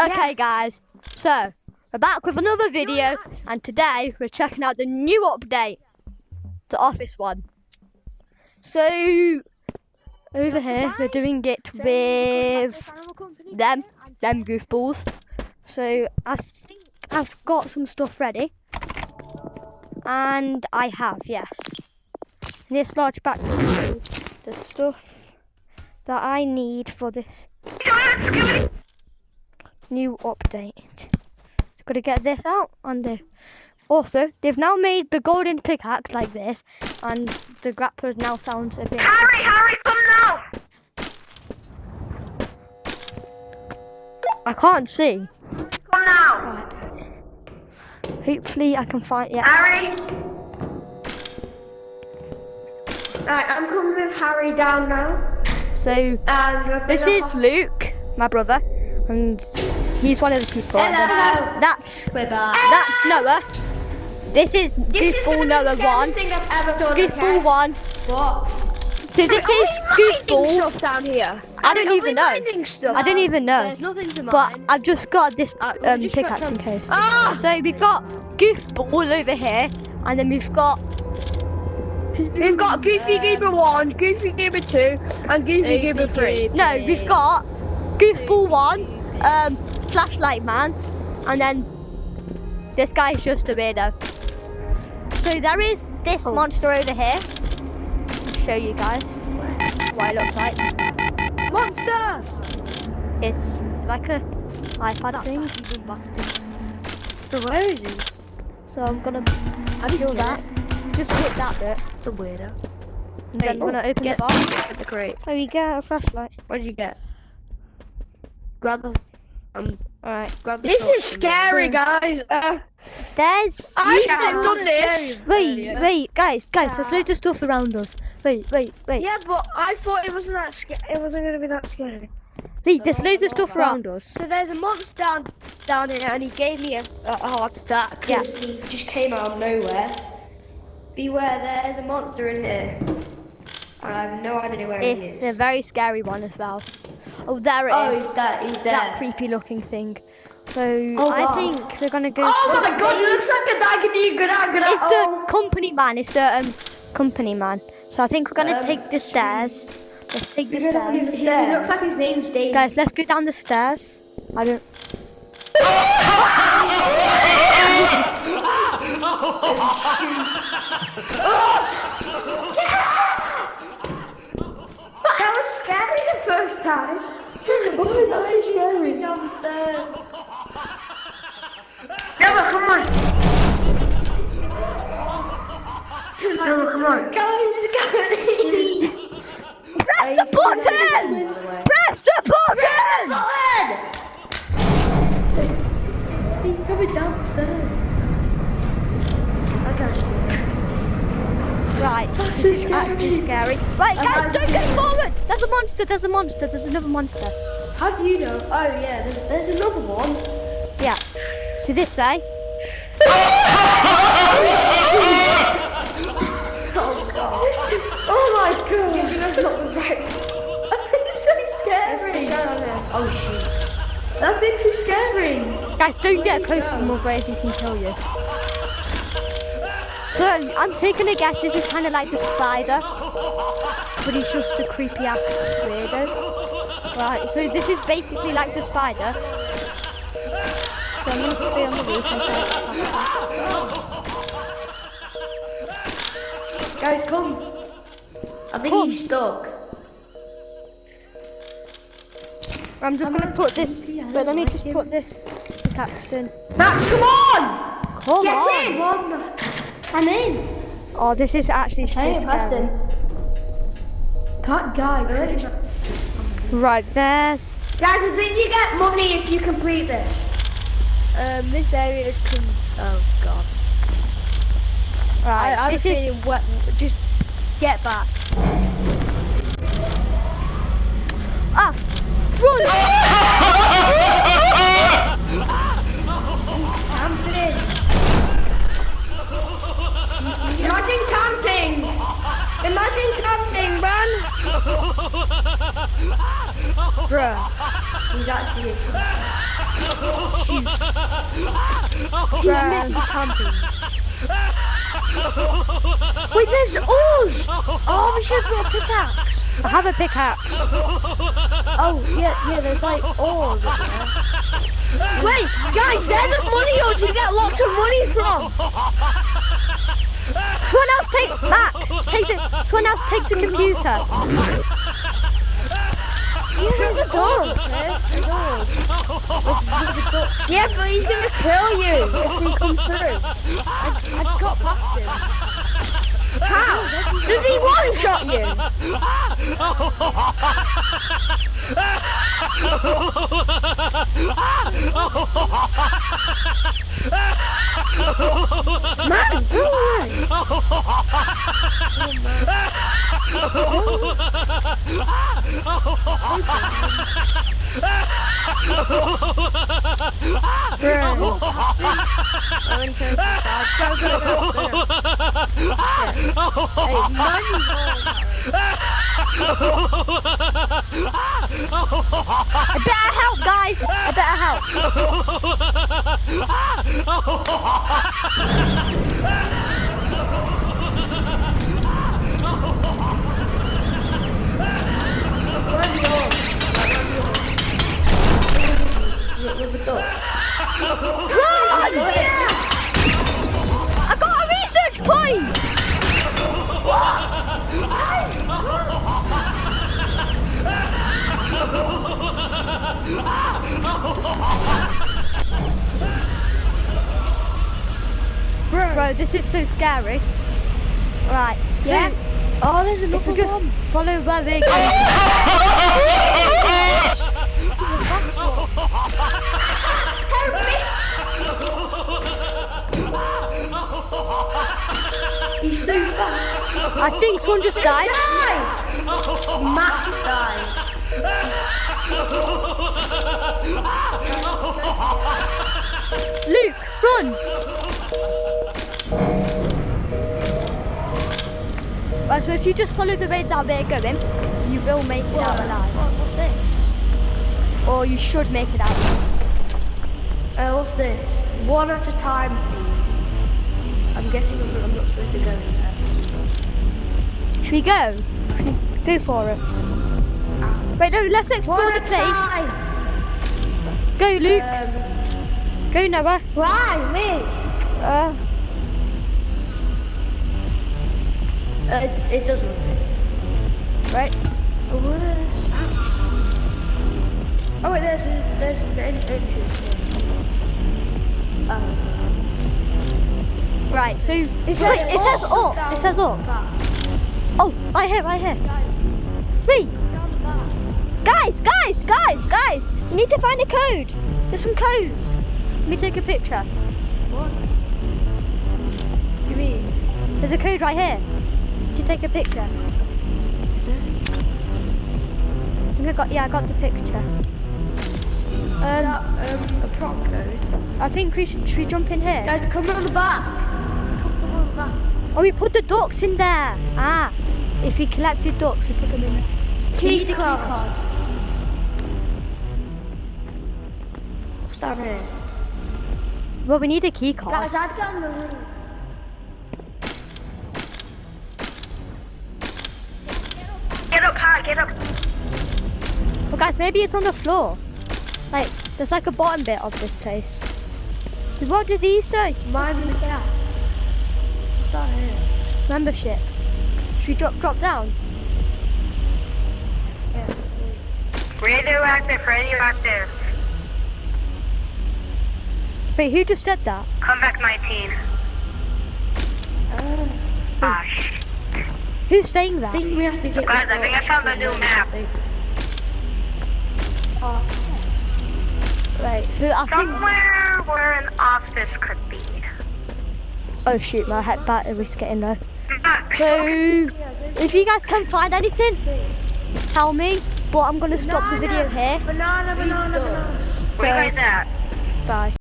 Okay, guys, so we're back with another video, and today we're checking out the new update, the Office one. So over here we're doing it with them goofballs. So I think I've got some stuff ready, and I have, yes. In this large backpack, the stuff that I need for this new update. Got to get this out, and also they've now made the golden pickaxe like this, and the grappler now sounds a bit. Harry, come now! I can't see. Come now! Right. Hopefully I can find. Yeah. Harry! Right, I'm coming with Harry down now. So this is Luke, my brother, and he's one of the people. Hello. That's Noah. This is Goofball Noah 1. Goofball 1. What? So this is Goofball. Stuff down here. I don't even know. I don't even know. There's nothing to But mine. I've just got this just pickaxe in case. Ah! So we've got Goofball over here, and then we've got Goofy Goober 1, Goofy Goober 2, and Goofy Goober 3. we've got Goofball 1, Flashlight Man, and then this guy's just a weirdo. So there is this monster over here. I'll show you guys what it looks like. Monster! It's like a iPad thing. So where is he? So I'm gonna kill that. Just hit that bit. It's a weirdo. And then I'm gonna open it up. Get the crate. There we go, a flashlight. What did you get? Grab the. Alright. Grab the. This torch is scary, guys. There's. I should have done this. Wait, guys, there's loads of stuff around us. Wait. Yeah, but I thought it wasn't that scary. It wasn't gonna be that scary. Wait, there's loads of stuff around us. So there's a monster down here, and he gave me a heart attack because he just came out of nowhere. Beware, there's a monster in here. And I have no idea where he It's a is. very scary one as well. Oh, there it Oh, is. he's there. He's there. That creepy looking thing. So Oh, I God. think they're gonna go. Oh my god, it looks like a dagger. It's the company man. It's the company man. So I think we're gonna take the stairs. Let's take the stairs. It looks like his name's Dave. Guys, let's go down the stairs. I don't. That was scary the first time. Oh, that's so scary. Downstairs. Noah, come on. Noah, come on. Press the button! Press the button! He's coming downstairs. Right, this is actually scary. Right, guys, don't go forward! There's a monster, there's another monster. How do you know? Oh yeah, there's another one. Yeah. So this way. Oh god. Oh my god. Yeah, that's not the right. It's so scary. Oh shoot. That thing's too scary. Guys, don't get close to him, otherwise he can kill you. So, I'm taking a guess, this is kind of like the spider, but he's just a creepy ass weirdo. Right, so this is basically like the spider. So I'm going to stay on the roof and Guys, come. I think Come. he's stuck. I'm just going to put this, but let me just put this pickaxe in. Max, come on. Come Get on! in. I'm in. Oh, this is actually so Hey, scary. Can't die. Right, there's... Guys, I think you get money if you complete this. This area is oh god. Right, I'm this is... feeling wet. Just get back. Ah! Run! Imagine camping. Imagine camping, man. Bruh. He's actually He's missed the camping. Wait, there's oars! Oh, we should have got a pickaxe. I have a pickaxe. Oh, yeah, there's like oars up there. Wait, guys, there's a money order you get lots of money from. Someone else take Max. Someone else take the computer. Yeah, there's a door up there. There's oars. Yeah, but he's gonna kill you if we come through. I've got past him. How? Does he one-shot you? Man, go away. Hey, money I better help, guys. I better help. Run! I got a research point. Bro, this is so scary. Right. Yeah. So, Oh, there's if another we just one. follow where we're going. He's so fast. I think someone just died. Matt just died. Luke, run! Right, so if you just follow the way that we're going, you will make it out alive. What's this? Or you should make it out. What's this? One at a time, please. I'm guessing I'm not supposed to go in there. Should we go? Go for it. Wait, no, let's explore One the at a place. time. Go, Luke. Go, Noah. Why, me? It doesn't. Right. Oh, wait, there's an entrance here. Right, so It wait, says it says up, up. down It says up. the back. Oh, right here. Wait, Down the back. guys. We need to find a code. There's some codes. Let me take a picture. What? You mean? There's a code right here. Can you take a picture? I think I got the picture. Is that a prop code? I think should we jump in here? Guys, come on the back. Come on the back. Oh, we put the ducks in there. Ah, if we collected ducks, we put them in there. We need a key card. What's down here? Well, we need a key card. Guys, I've got the room. Get up high, get up. Well, guys, maybe it's on the floor. Like, there's like a bottom bit of this place. What do these say? Mine is out. What's down here? Membership. Should we drop down? Yes. Radioactive. Wait, who just said that? Come back 19. Gosh. Who's saying I that? think we have to get. Guys, I think I found the new map. Oh, Right, so I think. Somewhere where an office could be. Oh shoot, my head battery's getting low. Back. So, if you guys can find anything, tell me. But I'm gonna stop the video here. banana. Where you guys at? Bye.